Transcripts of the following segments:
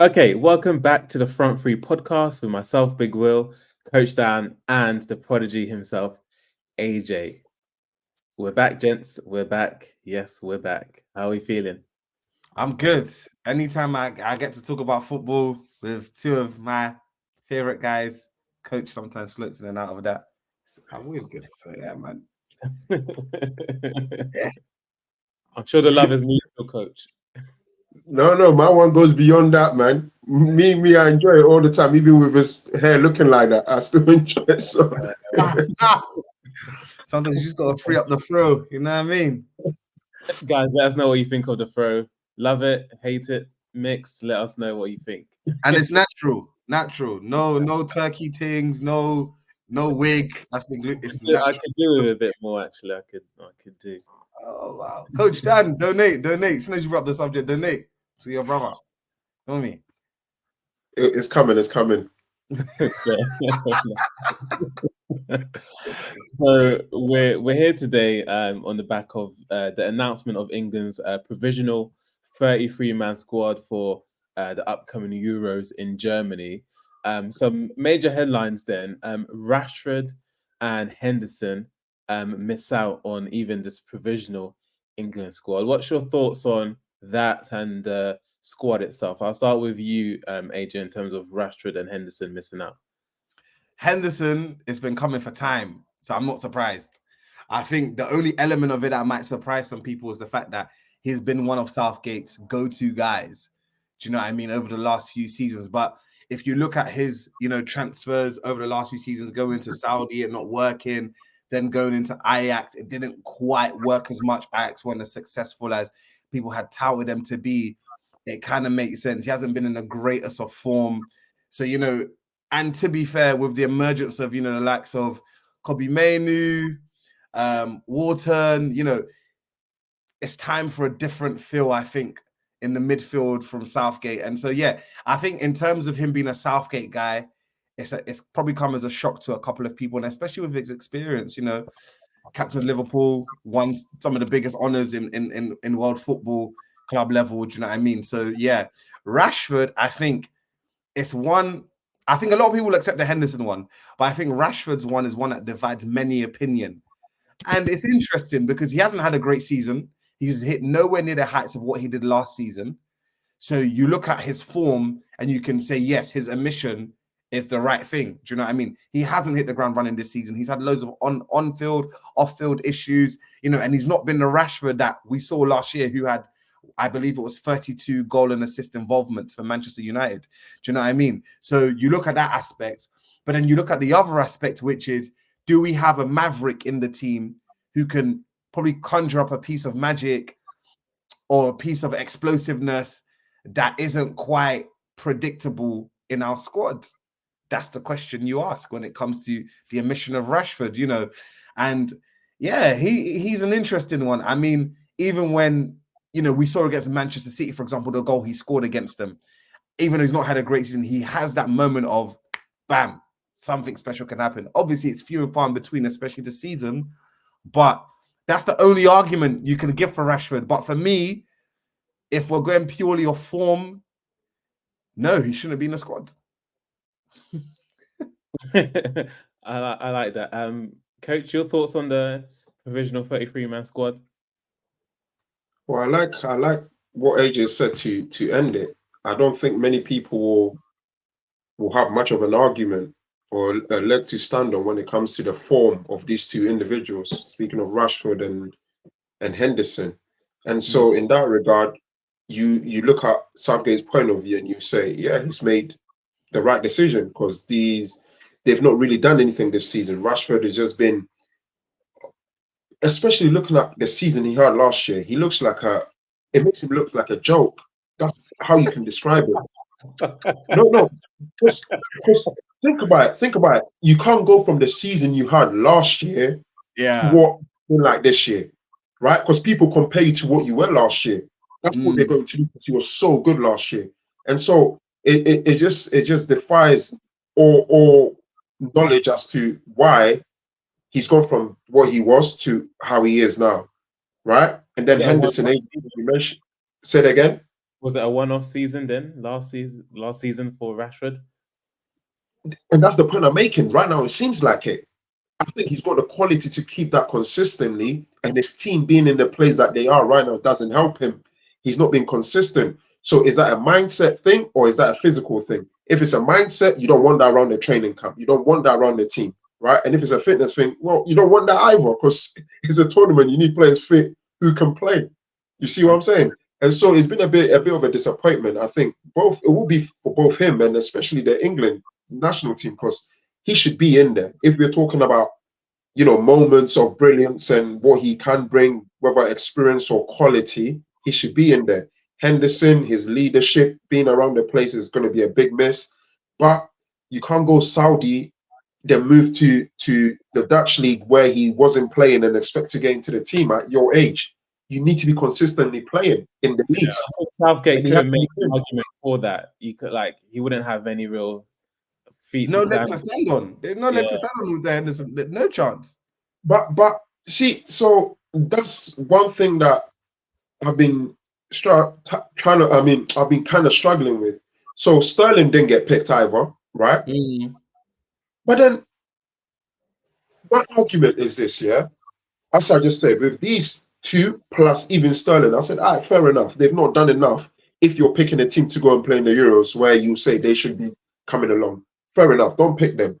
Okay, welcome back to the Front Three podcast with myself, Big Will, Coach Dan, and the prodigy himself, AJ. We're back, gents. We're back. Yes, we're back. How are we feeling? I'm good. Anytime I get to talk about football with two of my favorite guys, coach sometimes floats in and out of that. I'm always good. So yeah, man. Yeah. I'm sure the love is mutual, Coach. No, my one goes beyond that, man. I enjoy it all the time, even with his hair looking like that. I still enjoy it. So, Sometimes you just gotta free up the throw. You know what I mean? Guys, let us know what you think of the throw. Love it, hate it, mix. Let us know what you think. And it's natural. No turkey things. No wig. It's natural. I could do with a bit more. Actually, I could do. Oh wow, Coach Dan, donate. As soon as you brought up the subject, donate to your brother. You know what I mean? it's coming. It's coming. So we're here today on the back of the announcement of England's provisional 33-man squad for the upcoming Euros in Germany. Some major headlines then. Rashford and Henderson miss out on even this provisional England squad. What's your thoughts on that and the squad itself? I'll start with you, AJ, in terms of Rashford and Henderson missing out. Henderson has been coming for time, so I'm not surprised. I think the only element of it that might surprise some people is the fact that he's been one of Southgate's go-to guys. Do you know what I mean? Over the last few seasons. But if you look at his, transfers over the last few seasons, going to Saudi and not working, then going into Ajax, it didn't quite work as much. Ajax weren't as successful as people had touted them to be. It kind of makes sense. He hasn't been in the greatest of form. So, and to be fair, with the emergence of, the likes of Kobe Mainu, Wharton, it's time for a different feel, I think, in the midfield from Southgate. And so, yeah, I think in terms of him being a Southgate guy, it's probably come as a shock to a couple of people, and especially with his experience, captain of Liverpool, won some of the biggest honors in world football club level, do you know what I mean? So, yeah, Rashford, I think it's one. I think a lot of people will accept the Henderson one, but I think Rashford's one is one that divides many opinion. And it's interesting because he hasn't had a great season. He's hit nowhere near the heights of what he did last season. So you look at his form and you can say, yes, his omission is the right thing. Do you know what I mean? He hasn't hit the ground running this season. He's had loads of on-field, off-field issues, and he's not been the Rashford that we saw last year who had, I believe it was 32 goal and assist involvements for Manchester United. Do you know what I mean? So you look at that aspect, but then you look at the other aspect, which is, do we have a maverick in the team who can probably conjure up a piece of magic or a piece of explosiveness that isn't quite predictable in our squad? That's the question you ask when it comes to the omission of Rashford, and yeah, he's an interesting one. I mean, even when, we saw against Manchester City, for example, the goal he scored against them, even though he's not had a great season, he has that moment of, bam, something special can happen. Obviously, it's few and far in between, especially this season, but that's the only argument you can give for Rashford. But for me, if we're going purely off form, no, he shouldn't be in the squad. I like that. Coach, your thoughts on the provisional 33-man squad? Well, I like what AJ said to end it. I don't think many people will have much of an argument or a leg to stand on when it comes to the form of these two individuals. Speaking of Rashford and Henderson, and so in that regard, you look at Southgate's point of view and you say, yeah, he's made the right decision because they've not really done anything this season. Rashford has just been, especially looking at the season he had last year, it makes him look like a joke. That's how you can describe it. No, because think about it. You can't go from the season you had last year to what you're like this year, right? Because people compare you to what you were last year. That's what they're going to do because you were so good last year. And so it just defies all knowledge as to why he's gone from what he was to how he is now, right? And then Henderson, you mentioned, say it again. Was it a one-off season then? Last season for Rashford? And that's the point I'm making. Right now, it seems like it. I think he's got the quality to keep that consistently, and his team being in the place that they are right now doesn't help him. He's not being consistent. So is that a mindset thing or is that a physical thing? If it's a mindset, you don't want that around the training camp. You don't want that around the team, right? And if it's a fitness thing, well, you don't want that either because it's a tournament. You need players fit who can play. You see what I'm saying? And so it's been a bit of a disappointment. I think it will be for both him and especially the England national team because he should be in there. If we're talking about, moments of brilliance and what he can bring, whether experience or quality, he should be in there. Henderson, his leadership, being around the place is going to be a big miss. But you can't go Saudi, then move to the Dutch league where he wasn't playing and expect to get into the team at your age. You need to be consistently playing in the leagues. I think Southgate couldn't make an argument for that. He wouldn't have any real feet. No leg to stand on. There's no leg to stand on with Henderson. No chance. But see, so that's one thing that I've been I've been kind of struggling with. So Sterling didn't get picked either, right? But then, what argument is this? Yeah, as I just said, with these two plus even Sterling, I said, all right, fair enough. They've not done enough. If you're picking a team to go and play in the Euros, where you say they should be coming along, fair enough. Don't pick them.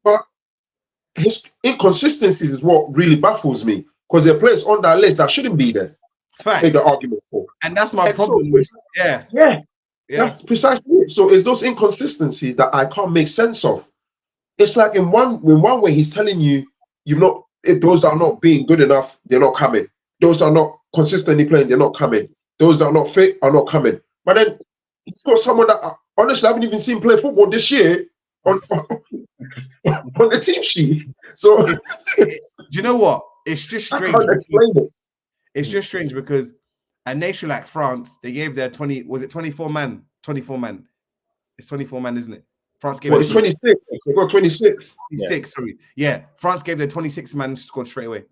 But his inconsistencies is what really baffles me because there are players on that list that shouldn't be there. Facts. Take the argument for, and that's my problem. Yeah, that's precisely it. So it's those inconsistencies that I can't make sense of. It's like in one way he's telling you if those are not being good enough, they're not coming. Those are not consistently playing, they're not coming. Those that are not fit are not coming. But then he's got someone that honestly I haven't even seen play football this year on the team sheet. So do you know what? It's just strange. It's just strange because a nation like France, they gave their 24 man? 24 man. It's 24 man, isn't it? France gave it's 26. They got 26. 26, sorry. Yeah. France gave their 26 man squad straight away.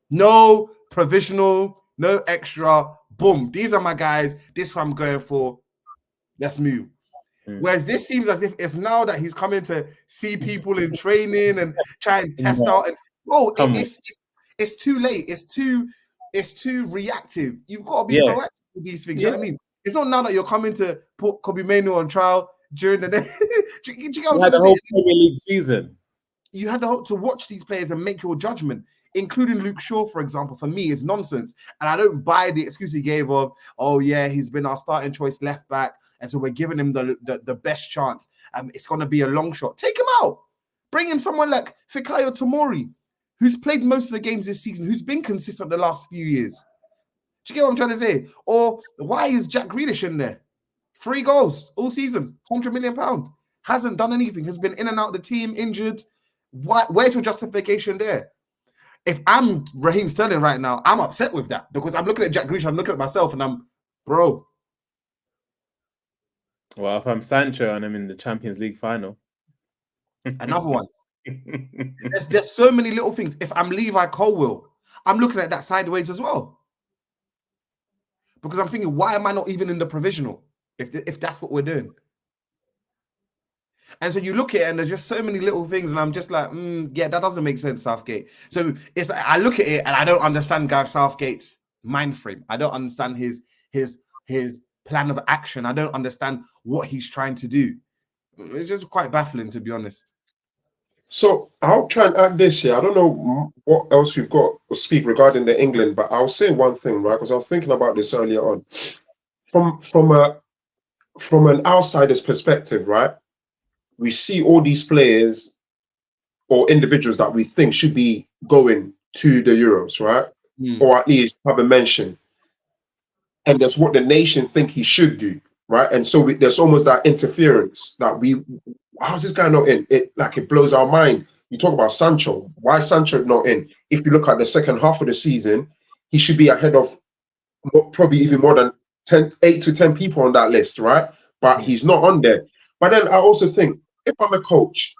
No provisional, no extra. Boom. These are my guys. This is what I'm going for. Let's move. Whereas this seems as if it's now that he's coming to see people in training and try and test out. And it's too late. It's too reactive. You've got to be proactive with these things. You know what I mean? It's not now that you're coming to put Kobe Mainoo on trial during the day. You had the whole Premier League season. You had to watch these players and make your judgment, including Luke Shaw, for example. For me, is nonsense. And I don't buy the excuse he gave of, oh yeah, he's been our starting choice left back. And so we're giving him the best chance. It's going to be a long shot. Take him out. Bring in someone like Fikayo Tomori, who's played most of the games this season, who's been consistent the last few years. Do you get what I'm trying to say? Or why is Jack Grealish in there? 3 goals all season, £100 million. Hasn't done anything. Has been in and out of the team, injured. Where's your justification there? If I'm Raheem Sterling right now, I'm upset with that because I'm looking at Jack Grealish, I'm looking at myself and I'm, bro. Well, if I'm Sancho and I'm in the Champions League final. Another one. There's so many little things. If I'm Levi Colwill, I'm looking at that sideways as well. Because I'm thinking, why am I not even in the provisional if that's what we're doing? And so you look at it and there's just so many little things and I'm just like, yeah, that doesn't make sense, Southgate. So it's I look at it and I don't understand Gareth Southgate's mind frame. I don't understand his plan of action. I don't understand what he's trying to do. It's just quite baffling, to be honest. So I'll try and add this here. I don't know what else we've got to speak regarding the England, but I'll say one thing, right? Because I was thinking about this earlier on. From an outsider's perspective, right? We see all these players or individuals that we think should be going to the Euros, right? Or at least have a mention. And that's what the nation think he should do, right? And so there's almost that interference that how's this guy not in? It blows our mind. You talk about Sancho. Why Sancho not in? If you look at the second half of the season, he should be ahead of probably even more than 8 to 10 people on that list, right? But he's not on there. But then I also think, if I'm a coach,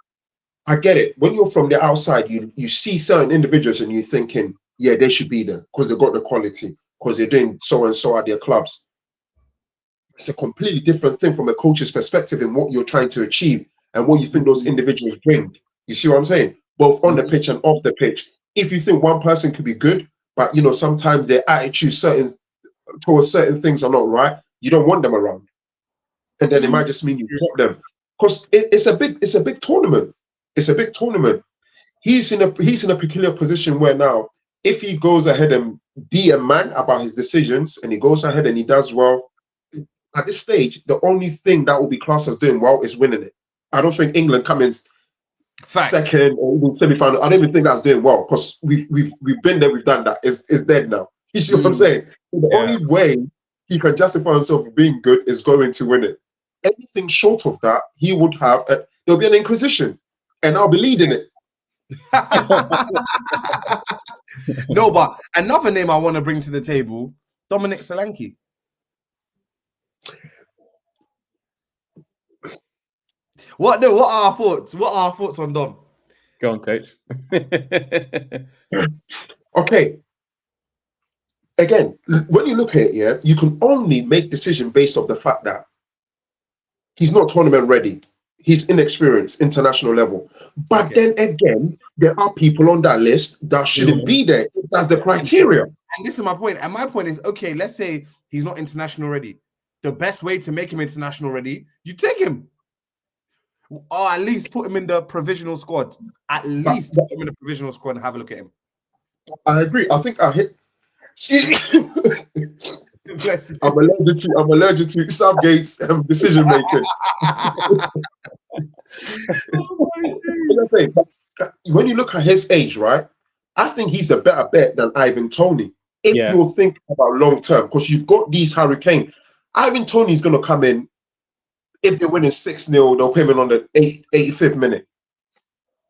I get it. When you're from the outside, you see certain individuals and you're thinking, yeah, they should be there because they've got the quality, because they're doing so and so at their clubs. it's a completely different thing from a coach's perspective in what you're trying to achieve and what you think those individuals bring. You see what I'm saying? Both on the pitch and off the pitch. If you think one person could be good, but sometimes their attitude towards certain things are not right, you don't want them around. And then it might just mean you drop them. Because it's a big tournament. It's a big tournament. He's in a peculiar position where now, if he goes ahead and be a man about his decisions and he goes ahead and he does well, at this stage, the only thing that will be classed as doing well is winning it. I don't think England coming second or even semi-final. I don't even think that's doing well because we've been there, we've done that. It's dead now. You see what I'm saying? So the only way he can justify himself being good is going to win it. Anything short of that, he would have. There'll be an inquisition, and I'll be leading it. No, but another name I want to bring to the table, Dominic Solanke. What are our thoughts? What are our thoughts on Dom? Go on, coach. Okay. Again, when you look at it, you can only make decision based off the fact that he's not tournament ready. He's inexperienced, international level. But then again, there are people on that list that shouldn't be there. That's the criteria. And this is my point. And my point is, okay, let's say he's not international ready. The best way to make him international ready, you take him. Or at least put him in the provisional squad. At least put him in the provisional squad and have a look at him. I agree. I think I hit. Excuse me. I'm allergic to Southgate's decision making. When you look at his age, right? I think he's a better bet than Ivan Toney. If you're thinking about long term, because you've got these Hurricane. Ivan Toney's going to come in. If they're winning 6-0, they'll put him on the 85th minute,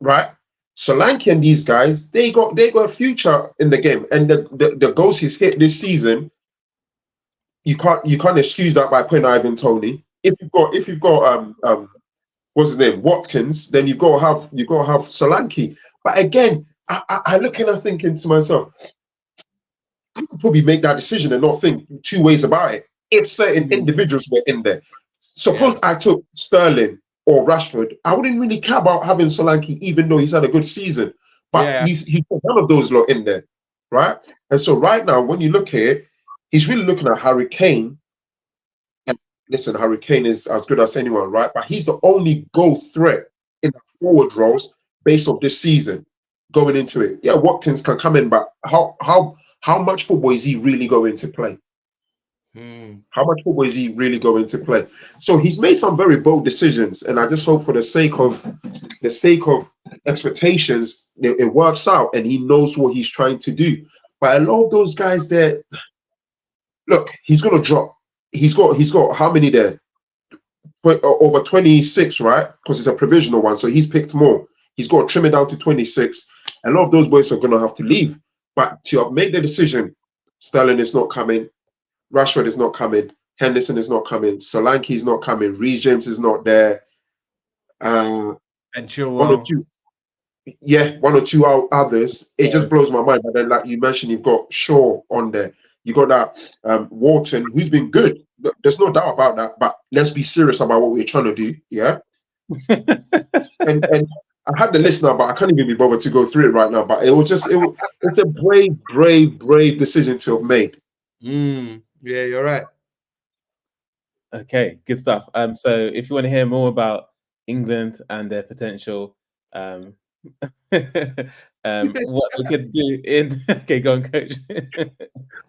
right? Solanke and these guys, they got a future in the game, and the goals he's hit this season, you can't excuse that by putting Ivan Toney. If you've got what's his name, Watkins, then you've got to have Solanke. But again, I look and I'm thinking to myself, I could probably make that decision and not think two ways about it if certain individuals were in there. Suppose I took Sterling or Rashford, I wouldn't really care about having Solanke, even though he's had a good season. But he's put none of those lot in there, right? And so right now, when you look here, he's really looking at Harry Kane. And listen, Harry Kane is as good as anyone, right? But he's the only goal threat in the forward roles based off this season going into it. Yeah, Watkins can come in, but how much football is he really going to play? How much football is he really going to play? So he's made some very bold decisions, and I just hope for the sake of expectations, it works out, and he knows what he's trying to do. But a lot of those guys there, look, he's gonna drop. He's got how many there? Over 26, right? Because it's a provisional one, so he's picked more. He's got to trim it down to 26. A lot of those boys are gonna have to leave. But to have made the decision, Sterling is not coming. Rashford is not coming. Henderson is not coming. Solanke is not coming. Reece James is not there. And one or two others. It just blows my mind. But then, like you mentioned, you've got Shaw on there. You got that Wharton, who's been good. There's no doubt about that. But let's be serious about what we're trying to do. Yeah. and I had the list now, but I can't even be bothered to go through it right now. But it's a brave decision to have made. Yeah, you're right. Okay, good stuff. So if you want to hear more about England and their potential, what we could do in okay, go on, coach.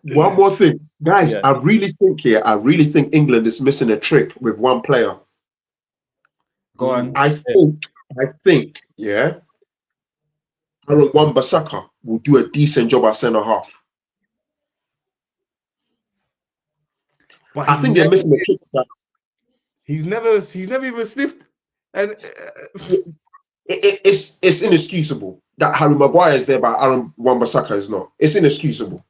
One more thing, guys. I really think England is missing a trick with one player. Go on. I think, Aaron Wan-Bissaka will do a decent job at centre half. But I think they're missing a trick. He's never even sniffed, and it's inexcusable that Harry Maguire is there, but Aaron Wan-Bissaka is not. It's inexcusable.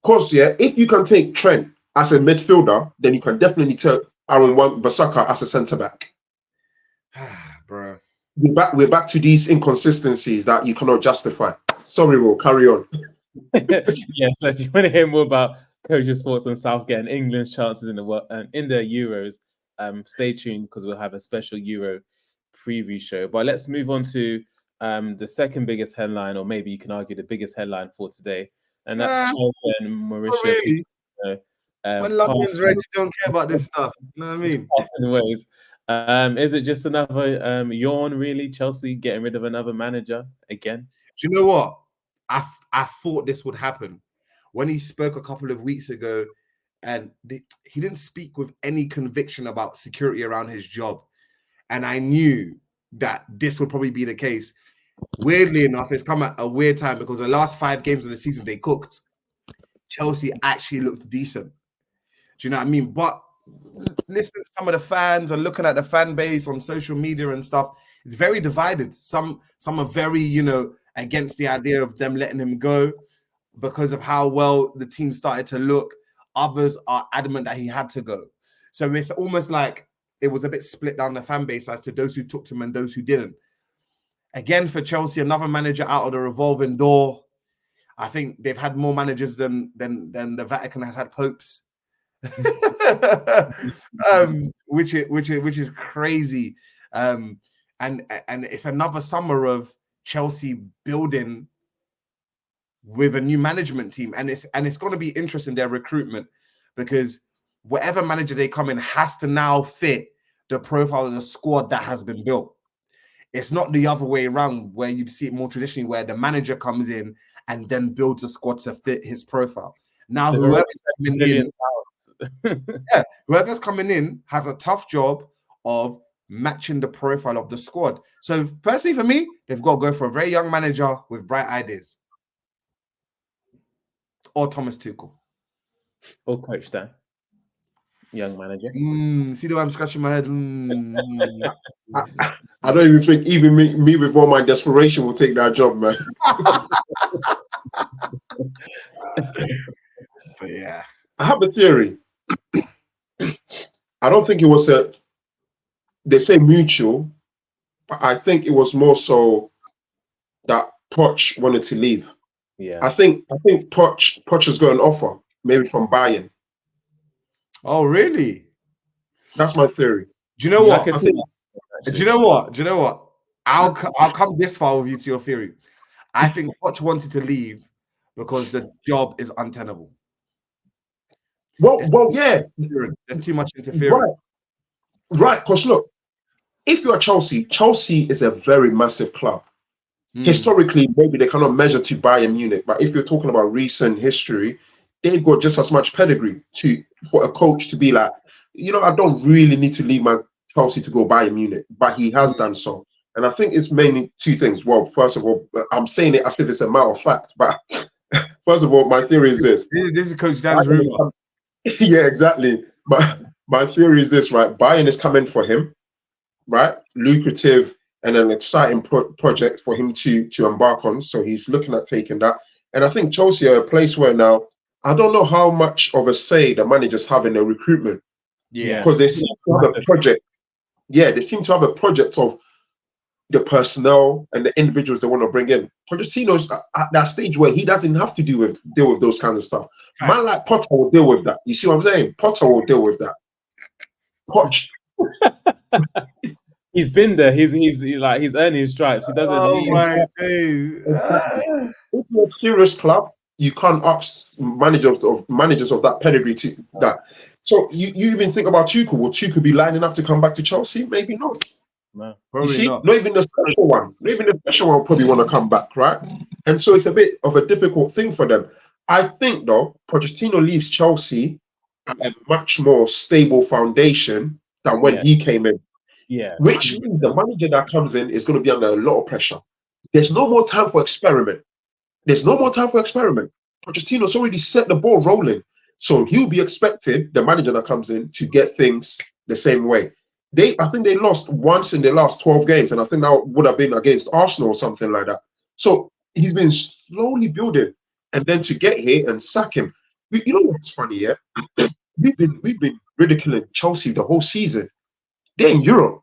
Because if you can take Trent as a midfielder, then you can definitely take Aaron Wan-Bissaka as a centre back. Bro, we're back to these inconsistencies that you cannot justify. Sorry, we'll carry on. Yeah. So if you want to hear more about Coach of Sports and Southgate and England's chances in the Euros. Stay tuned because we'll have a special Euro preview show. But let's move on to the second biggest headline, or maybe you can argue the biggest headline for today, and that's Chelsea and Mauricio. Really? When London's red, you don't care about this stuff. You know what I mean? In ways. Is it just another yawn, really? Chelsea getting rid of another manager again? Do you know what? I thought this would happen when he spoke a couple of weeks ago, and he didn't speak with any conviction about security around his job. And I knew that this would probably be the case. Weirdly enough, it's come at a weird time because the last 5 games of the season they cooked. Chelsea actually looked decent. Do you know what I mean? But listening to some of the fans and looking at the fan base on social media and stuff, it's very divided. Some are very, against the idea of them letting him go because of how well the team started to look. Others are adamant that he had to go. So it's almost like it was a bit split down the fan base as to those who took to him and those who didn't. Again, for Chelsea, another manager out of the revolving door. I think they've had more managers than the Vatican has had popes. which is crazy. And it's another summer of Chelsea building with a new management team, and it's going to be interesting, their recruitment, because whatever manager they come in has to now fit the profile of the squad that has been built. It's not the other way around where you'd see it more traditionally, where the manager comes in and then builds a squad to fit his profile. Now, whoever's coming in has a tough job of matching the profile of the squad. So personally, for me, they've got to go for a very young manager with bright ideas, or Thomas Tuchel, or Coach Dan, young manager. See the way I'm scratching my head. I don't even think even me with all my desperation will take that job, man. But yeah, I have a theory. I don't think it was they say mutual, but I think it was more so that Poch wanted to leave. Yeah. I think Poch has got an offer, maybe from Bayern. Oh, really? That's my theory. Do you know what? Do you know what? I'll come this far with you to your theory. I think Poch wanted to leave because the job is untenable. Yeah. There's too much interference. Right. Because look, if you're Chelsea is a very massive club. Historically, maybe they cannot measure to Bayern Munich, but if you're talking about recent history, they've got just as much pedigree for a coach to be like, I don't really need to leave my Chelsea to go Bayern Munich, but he has done so. And I think it's mainly 2 things. Well, first of all, I'm saying it as if it's a matter of fact, but first of all, my theory is this. This is Coach Dan's rumor. Yeah, exactly. But my theory is this, right? Bayern is coming for him, right? Lucrative and an exciting project for him to embark on. So he's looking at taking that. And I think Chelsea are a place where now, I don't know how much of a say the managers have in their recruitment. Yeah. Because they seem to have a project. Yeah, they seem to have a project of the personnel and the individuals they want to bring in. Pochettino's at that stage where he doesn't have to deal with those kinds of stuff. Right. Man like Potter will deal with that. You see what I'm saying? Potter will deal with that. Poch. He's been there. He's earned his stripes. He doesn't. Oh my days! If you're a serious club, you can't ask managers of that pedigree to that. So you even think about Tuchel. Will Tuchel be lining up to come back to Chelsea? Maybe not. No, probably not. Not even the special one. Not even the special one will probably want to come back, right? And so it's a bit of a difficult thing for them. I think though, Pochettino leaves Chelsea at a much more stable foundation than when he came in. Yeah. Which means the manager that comes in is going to be under a lot of pressure. There's no more time for experiment. Pochettino's already set the ball rolling. So he'll be expected, the manager that comes in, to get things the same way. I think they lost once in their last 12 games, and I think that would have been against Arsenal or something like that. So he's been slowly building, and then to get here and sack him. You know what's funny, yeah? We've been ridiculing Chelsea the whole season. They're in Europe.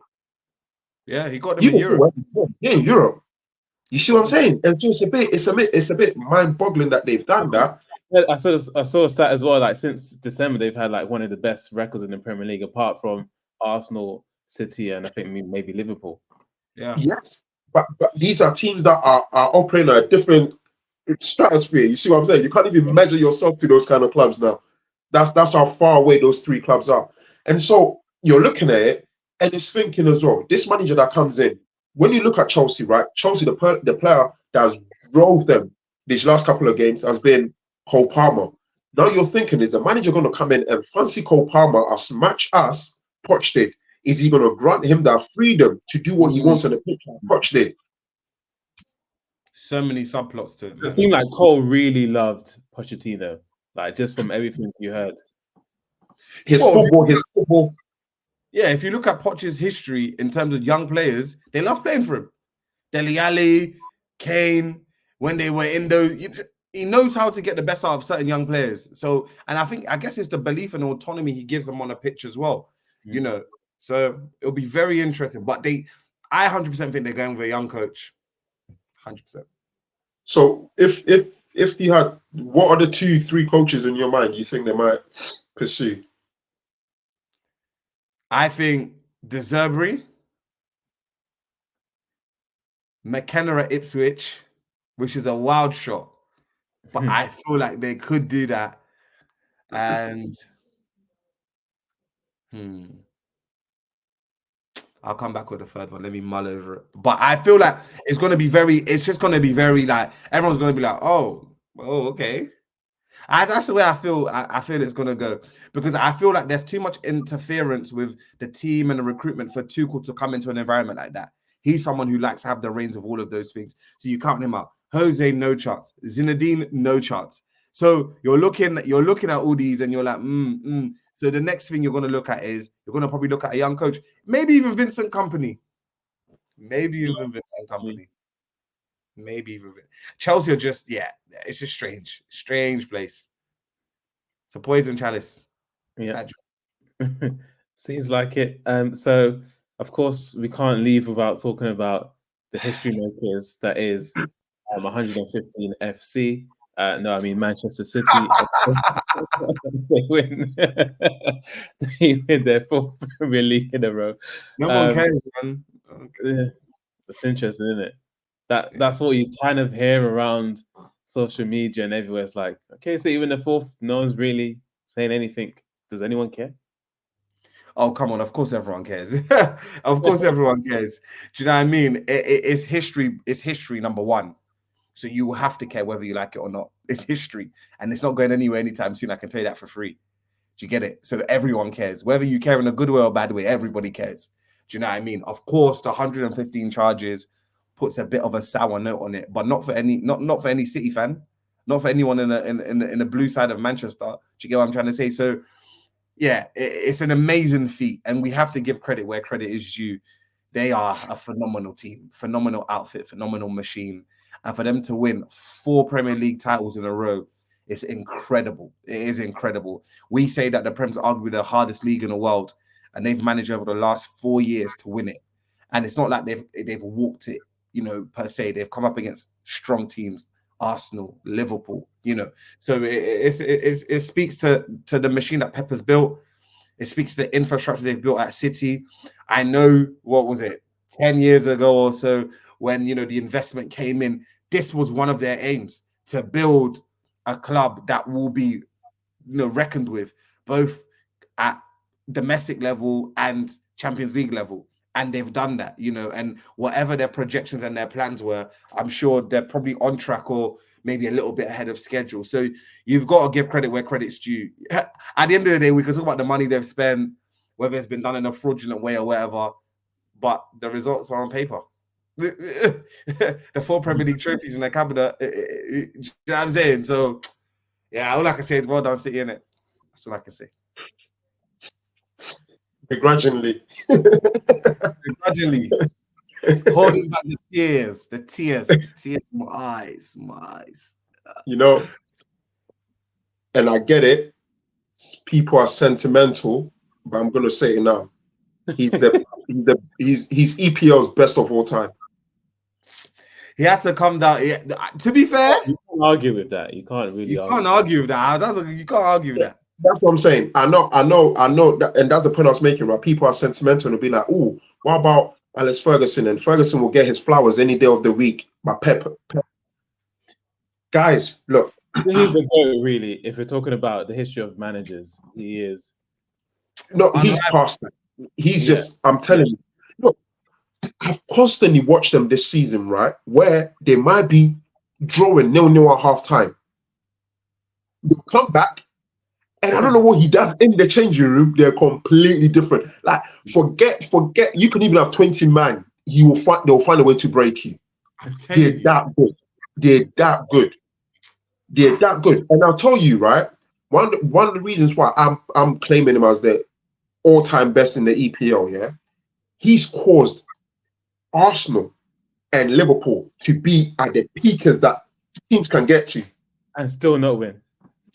Yeah, he got them in Europe. They're in Europe. You see what I'm saying? And so it's a bit mind-boggling that they've done that. I saw a stat as well. Like since December, they've had like one of the best records in the Premier League, apart from Arsenal, City, and I think maybe Liverpool. Yeah. Yes, but these are teams that are operating at a different stratosphere. You see what I'm saying? You can't even measure yourself to those kind of clubs now. That's how far away those three clubs are. And so you're looking at it, and it's thinking as well. This manager that comes in, when you look at Chelsea, right? Chelsea, the player that has drove them these last couple of games has been Cole Palmer. Now you're thinking, is the manager going to come in and fancy Cole Palmer as much as Poch did? Is he going to grant him that freedom to do what he wants on the pitch like Poch did? So many subplots to it, It man. seemed like Cole really loved Pochettino, like just from everything you heard. His football. Yeah, if you look at Poch's history in terms of young players, they love playing for him. Dele Alli, Kane, when they were in those, he knows how to get the best out of certain young players. So, and I guess it's the belief and autonomy he gives them on the pitch as well. You know, so it'll be very interesting. But I 100% think they're going with a young coach. 100%. So if you had, what are the 2-3 coaches in your mind you think they might pursue? I think De Zerbi, McKenna at Ipswich, which is a wild shot, but I feel like they could do that. And I'll come back with the third one. Let me mull over it. But I feel like it's just going to be very like, everyone's going to be like, oh, okay. That's the way I feel. I feel it's going to go, because I feel like there's too much interference with the team and the recruitment for Tuchel to come into an environment like that. He's someone who likes to have the reins of all of those things. So you count him out. Jose, no chance. Zinedine, no chance. So you're looking at all these and you're like, So the next thing you're going to look at is you're going to probably look at a young coach, maybe even Vincent Kompany. Maybe even Chelsea are just, it's just strange place. It's a poison chalice. Yeah. Seems like it. So of course we can't leave without talking about the history makers that is 115 FC. No, I mean Manchester City. They win. They win their 4th Premier League in a row. No one cares, man. It's interesting, isn't it? That's what you kind of hear around social media and everywhere. It's like, okay, so even the 4th, no one's really saying anything. Does anyone care? Oh, come on. Of course everyone cares. Of course everyone cares. Do you know what I mean? It's history. It's history, number one. So you will have to care whether you like it or not. It's history. And it's not going anywhere anytime soon. I can tell you that for free. Do you get it? So everyone cares. Whether you care in a good way or bad way, everybody cares. Do you know what I mean? Of course, the 115 charges puts a bit of a sour note on it, but not for any City fan, not for anyone in the blue side of Manchester. Do you get what I'm trying to say? So yeah, it's an amazing feat, and we have to give credit where credit is due. They are a phenomenal team, phenomenal outfit, phenomenal machine, and for them to win 4 Premier League titles in a row, it's incredible. It is incredible. We say that the Prem's arguably the hardest league in the world, and they've managed over the last 4 years to win it. And it's not like they've walked it, per se. They've come up against strong teams, Arsenal, Liverpool, So it speaks to the machine that Pep has built. It speaks to the infrastructure they've built at City. I know, what was it, 10 years ago or so, when the investment came in, this was one of their aims, to build a club that will be reckoned with, both at domestic level and Champions League level. And they've done that, and whatever their projections and their plans were, I'm sure they're probably on track or maybe a little bit ahead of schedule. So you've got to give credit where credit's due. At the end of the day, we can talk about the money they've spent, whether it's been done in a fraudulent way or whatever, but the results are on paper. The 4 Premier League trophies in their cabinet, you know what I'm saying? So, yeah, all I can say is well done, City, innit? That's all I can say. Begrudgingly. Holding back the tears in my eyes. And I get it. People are sentimental, but I'm gonna say it now. He's EPL's best of all time. He has to come down. Yeah, to be fair, You can't argue with that. You can't really you can't argue with that. You can't argue with that. That's what I'm saying. I know that, and that's the point I was making, right? People are sentimental and be like, "Oh, what about Alex Ferguson?" And Ferguson will get his flowers any day of the week. But Pep. Guys, look. He's the GOAT, really. If we're talking about the history of managers, he is. No, he's past that. He's just. I'm telling you. Look, I've constantly watched them this season, right? Where they might be drawing 0-0 at half time. They'll come back. And I don't know what he does in the changing room. They're completely different. Like, forget. You can even have 20 man. They'll find a way to break you. They're that good. They're that good. They're that good. And I'll tell you, right? One of the reasons why I'm claiming him as the all-time best in the EPL, yeah, he's caused Arsenal and Liverpool to be at the peakers that teams can get to, and still not win.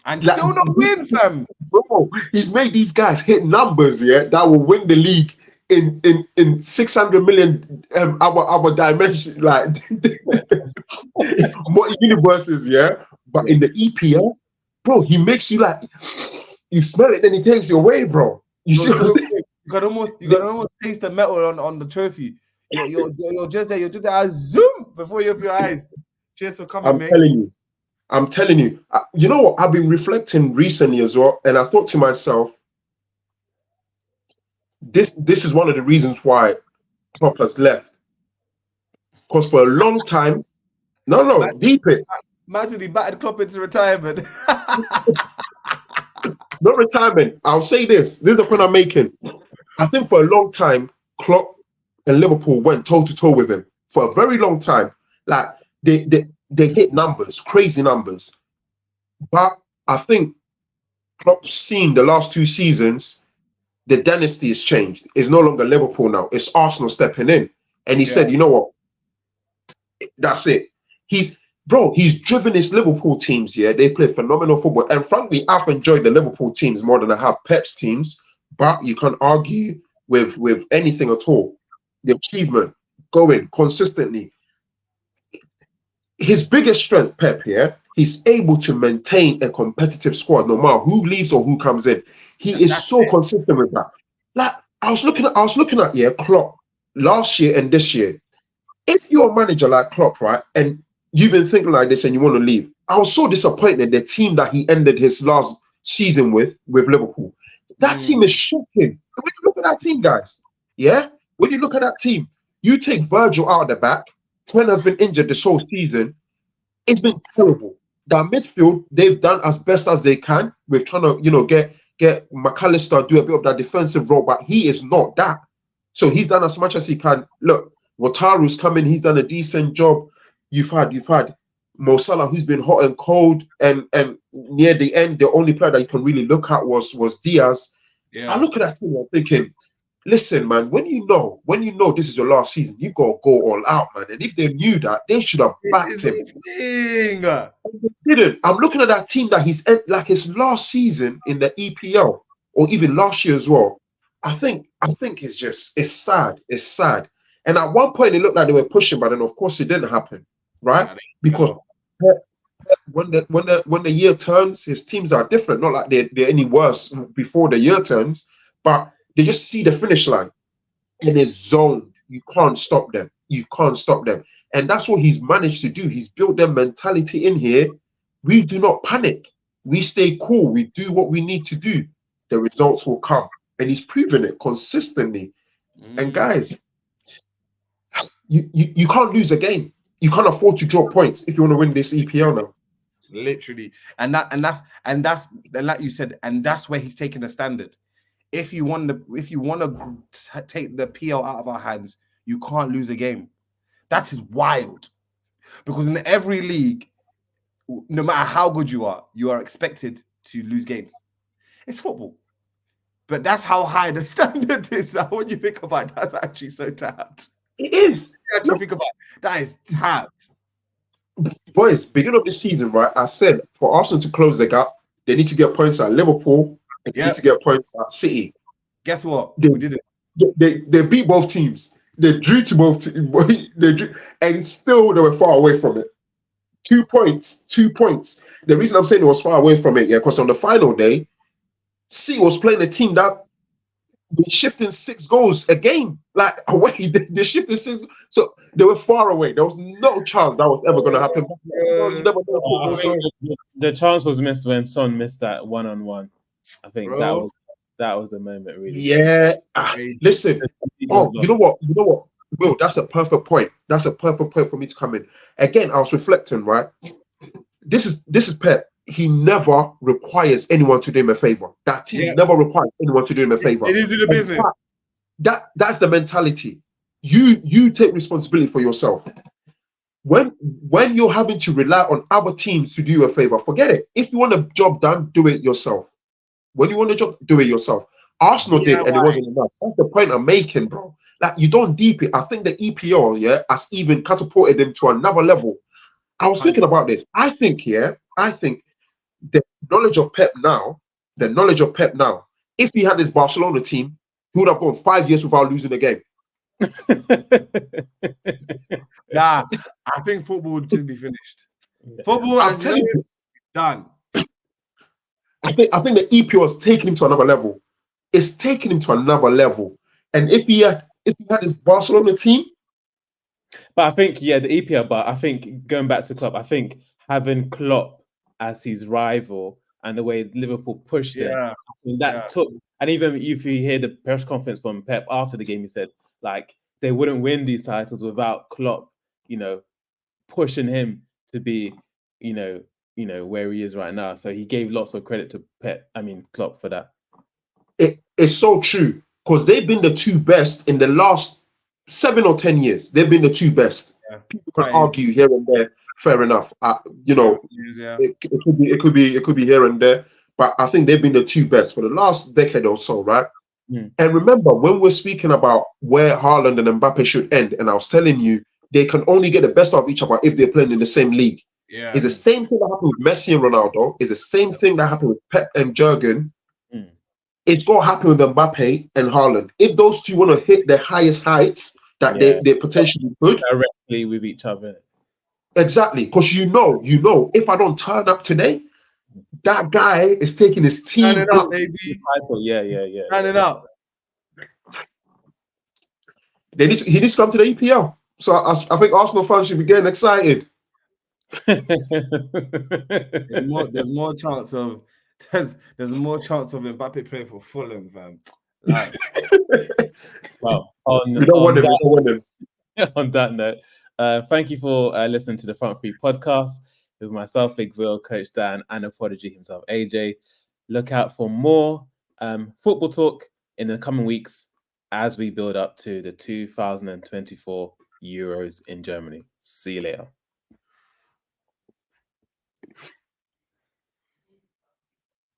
And still not win, fam. Bro, he's made these guys hit numbers, yeah, that will win the league in 600 million our dimension, like more universes, yeah. But in the EPL, bro, he makes you like you smell it, then he takes you away, bro. You see, you can almost taste the metal on the trophy. You're just there. You're just there. Zoom before you open your eyes. Cheers for coming, mate. I'm telling you. You know what? I've been reflecting recently as well, and I thought to myself, this is one of the reasons why Klopp has left. Because for a long time, deep it. Imagine he battered Klopp into retirement. Not retirement. I'll say this. This is the point I'm making. I think for a long time, Klopp and Liverpool went toe-to-toe with him. For a very long time. Like, they hit numbers, crazy numbers. But I think Klopp's seen the last 2 seasons, the dynasty has changed. It's no longer Liverpool now. It's Arsenal stepping in. And he said, you know what? That's it. He's driven his Liverpool teams, yeah. They play phenomenal football. And frankly, I've enjoyed the Liverpool teams more than I have Pep's teams. But you can't argue with anything at all. The achievement, going consistently. His biggest strength, Pep, yeah, he's able to maintain a competitive squad no matter who leaves or who comes in. He is so consistent with that. Like, I was looking at Klopp last year and this year. If you're a manager like Klopp, right, and you've been thinking like this and you want to leave, I was so disappointed the team that he ended his last season with Liverpool. That team is shocking. When you look at that team, guys, yeah, when you look at that team, you take Virgil out of the back. Trent has been injured this whole season. It's been terrible. That midfield, they've done as best as they can with trying to, get McAllister do a bit of that defensive role, but he is not that. So he's done as much as he can. Look, Wataru's come in, he's done a decent job. You've had Mo Salah, who's been hot and cold, and near the end, the only player that you can really look at was Diaz. Yeah. I look at that team, I'm thinking, listen, man, when you know this is your last season, you've got to go all out, man. And if they knew that, they should have backed him. They didn't. I'm looking at that team that he's like his last season in the EPL, or even last year as well. I think it's sad. It's sad. And at one point, it looked like they were pushing, but then of course it didn't happen, right? Because when the year turns, his teams are different. Not like they're any worse before the year turns, but they just see the finish line and it's zoned. You can't stop them. And that's what he's managed to do. He's built their mentality in here. We do not panic. We stay cool. We do what we need to do. The results will come. And he's proven it consistently. And guys, you can't lose a game. You can't afford to drop points if you want to win this EPL now. Literally. And like you said, and that's where he's taking the standard. If you want to take the PL out of our hands, you can't lose a game. That is wild. Because in every league, no matter how good you are expected to lose games. It's football. But that's how high the standard is. Now, when you think about it, that's actually so tapped. It is. Think about it, that is tapped. Boys, beginning of the season, right? I said for Arsenal to close the gap, they need to get points at Liverpool. They need to get points at City. Guess what? We did it. They beat both teams. They drew to both. They drew, and still they were far away from it. 2 points. 2 points. The reason I'm saying it was far away from it, yeah, because on the final day, City was playing a team that been shifting 6 goals a game. Like away, they shifted 6. So they were far away. There was no chance that was ever going to happen. You never know football, I think the chance was missed when Son missed that 1-on-1. I think that was the moment, really. Yeah. Listen. Oh, you know what? Will, that's a perfect point. That's a perfect point for me to come in. Again, I was reflecting, right? This is Pep. He never requires anyone to do him a favor. That team never requires anyone to do him a favor. It is in the business. That's the mentality. You take responsibility for yourself. When you're having to rely on other teams to do you a favor, forget it. If you want a job done, do it yourself. When you want a job, do it yourself. Arsenal did, and it wasn't enough. That's the point I'm making, bro. Like, you don't deep it. I think the EPL, has even catapulted them to another level. I was thinking about this. I think the knowledge of Pep now, if he had his Barcelona team, he would have gone 5 years without losing a game. Nah, I think football would just be finished. Football, I'm telling you, done. I think the EPL has taken him to another level. It's taken him to another level. And if he had his Barcelona team, but I think the EPL. But I think going back to Klopp, I think having Klopp as his rival and the way Liverpool pushed it, took. And even if you hear the press conference from Pep after the game, he said like they wouldn't win these titles without Klopp, pushing him to be, where he is right now. So he gave lots of credit to Klopp for that. It's so true, because they've been the 2 best in the last 7 or 10 years. They've been the 2 best. People can argue here and there. Fair enough. It could be here and there, but I think they've been the 2 best for the last decade or so, right? And remember, when we're speaking about where Haaland and Mbappe should end, and I was telling you, they can only get the best out of each other if they're playing in the same league. It's the same thing that happened with Messi and Ronaldo. It's the same thing that happened with Pep and Jurgen. It's going to happen with Mbappe and Haaland. If those 2 want to hit their highest heights that they potentially could, directly with each other. Exactly, because if I don't turn up today, that guy is taking his team. Turn it up, baby. Turn it up. He needs to come to the EPL. So I think Arsenal fans should be getting excited. There's more chance of Mbappe playing for Fulham, fam. Like, well, we don't want him. On that note, thank you for listening to the Front Three podcast with myself, Big Will, Coach Dan, and a prodigy himself, AJ. Look out for more football talk in the coming weeks as we build up to the 2024 Euros in Germany. See you later.